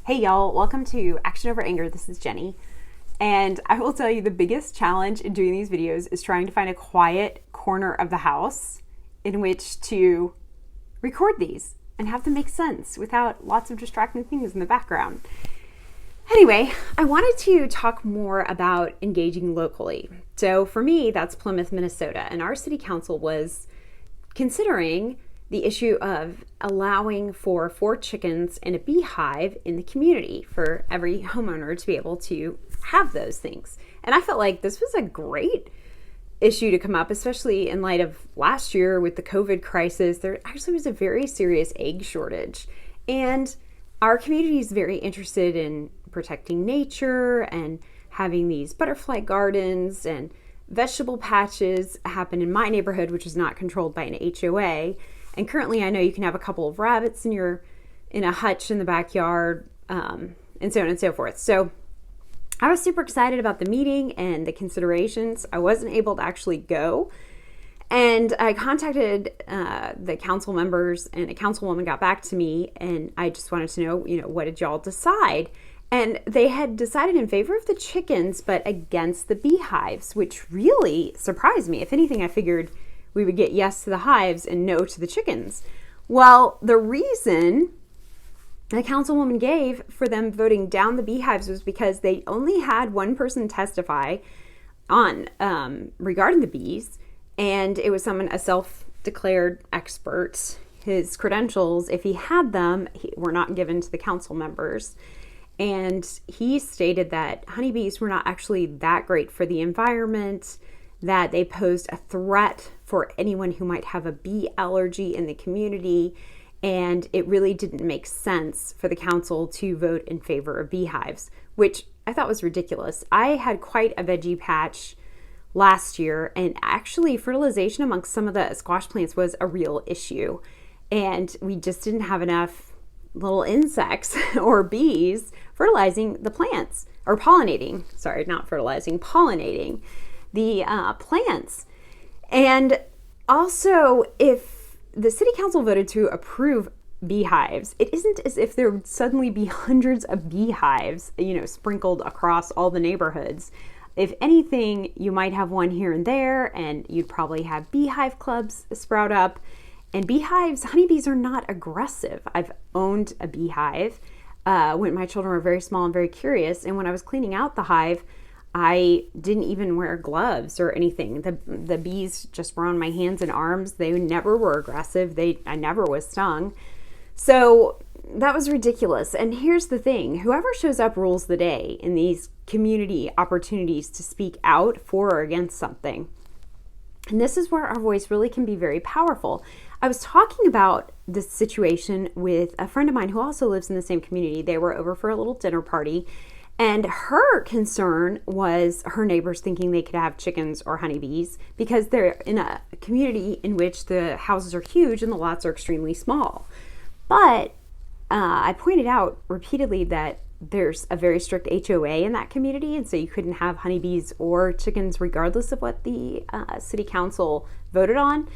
Hey y'all, welcome to Action Over Anger. This is Jenny. And I will tell you the biggest challenge in doing these videos is trying to find a quiet corner of the house in which to record these and have them make sense without lots of distracting things in the background. Anyway, I wanted to talk more about engaging locally. So for me, that's Plymouth, Minnesota, and our city council was considering the issue of allowing for 4 chickens and a beehive in the community for every homeowner to be able to have those things. And I felt like this was a great issue to come up, especially in light of last year with the COVID crisis. There actually was a very serious egg shortage. And our community is very interested in protecting nature and having these butterfly gardens and vegetable patches happen in my neighborhood, which is not controlled by an HOA. And currently I know you can have a couple of rabbits in a hutch in the backyard, and so on and so forth. So I was super excited about the meeting and the considerations. I wasn't able to actually go. And I contacted the council members, and a councilwoman got back to me, and I just wanted to know, what did y'all decide? And they had decided in favor of the chickens, but against the beehives, which really surprised me. If anything, I figured we would get yes to the hives and no to the chickens. Well, the reason the councilwoman gave for them voting down the beehives was because they only had one person testify on regarding the bees, and it was a self-declared expert. His credentials, if he had them, were not given to the council members. And he stated that honeybees were not actually that great for the environment, that they posed a threat for anyone who might have a bee allergy in the community, and it really didn't make sense for the council to vote in favor of beehives, which I thought was ridiculous. I had quite a veggie patch last year, and actually fertilization amongst some of the squash plants was a real issue, and we just didn't have enough little insects or bees fertilizing the plants, or pollinating the plants. And also, if the city council voted to approve beehives, it isn't as if there would suddenly be hundreds of beehives, sprinkled across all the neighborhoods. If anything, you might have one here and there, and you'd probably have beehive clubs sprout up. And honeybees are not aggressive. I've owned a beehive when my children were very small and very curious. And when I was cleaning out the hive, I didn't even wear gloves or anything. The bees just were on my hands and arms. They never were aggressive. I never was stung. So that was ridiculous. And here's the thing. Whoever shows up rules the day in these community opportunities to speak out for or against something. And this is where our voice really can be very powerful. I was talking about this situation with a friend of mine who also lives in the same community. They were over for a little dinner party, and her concern was her neighbors thinking they could have chickens or honeybees because they're in a community in which the houses are huge and the lots are extremely small. But I pointed out repeatedly that there's a very strict HOA in that community, and so you couldn't have honeybees or chickens regardless of what the city council voted on.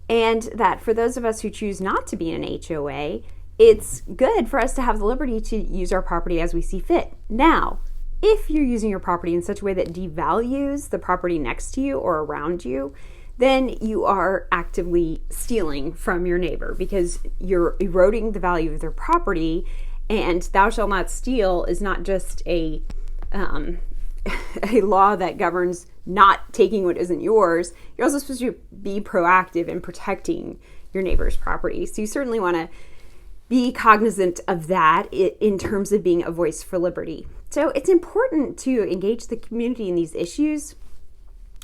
And that for those of us who choose not to be in an HOA, it's good for us to have the liberty to use our property as we see fit. Now, if you're using your property in such a way that devalues the property next to you or around you, then you are actively stealing from your neighbor because you're eroding the value of their property. And thou shalt not steal is not just a law that governs not taking what isn't yours. You're also supposed to be proactive in protecting your neighbor's property. So you certainly want to be cognizant of that in terms of being a voice for liberty. So it's important to engage the community in these issues.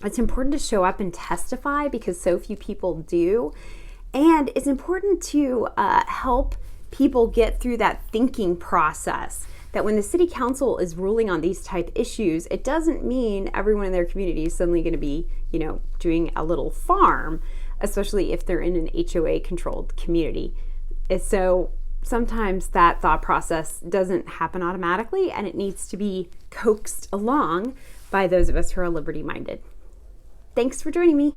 It's important to show up and testify because so few people do. And it's important to help people get through that thinking process, that when the city council is ruling on these type issues, it doesn't mean everyone in their community is suddenly going to be, doing a little farm, especially if they're in an HOA controlled community. And so sometimes that thought process doesn't happen automatically, and it needs to be coaxed along by those of us who are liberty minded. Thanks for joining me.